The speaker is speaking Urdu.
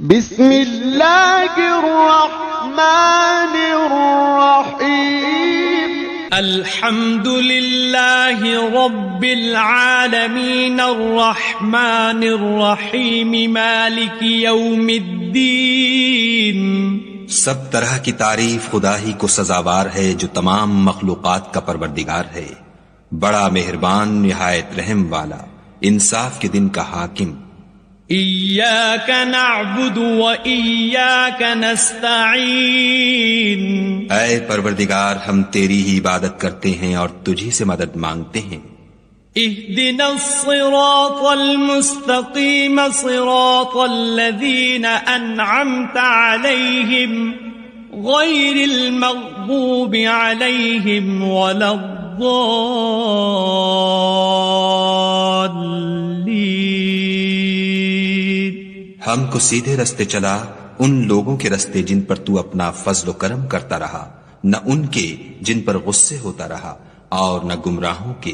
بسم اللہ الرحمن الرحیم الحمد للہ رب العالمین الرحمن الرحیم مالک یوم الدین۔ سب طرح کی تعریف خدا ہی کو سزاوار ہے جو تمام مخلوقات کا پروردگار ہے، بڑا مہربان، نہایت رحم والا، انصاف کے دن کا حاکم۔ ایاک نعبد و ایاک نستعین۔ اے پروردگار، ہم تیری ہی عبادت کرتے ہیں اور تجھی سے مدد مانگتے ہیں۔ اہدنا الصراط المستقیم صراط الذین انعمت علیہم غیر المغضوب علیہم ولا الضالین۔ ہم کو سیدھے رستے چلا، ان لوگوں کے رستے جن پر تو اپنا فضل و کرم کرتا رہا، نہ ان کے جن پر غصے ہوتا رہا، اور نہ گمراہوں کے۔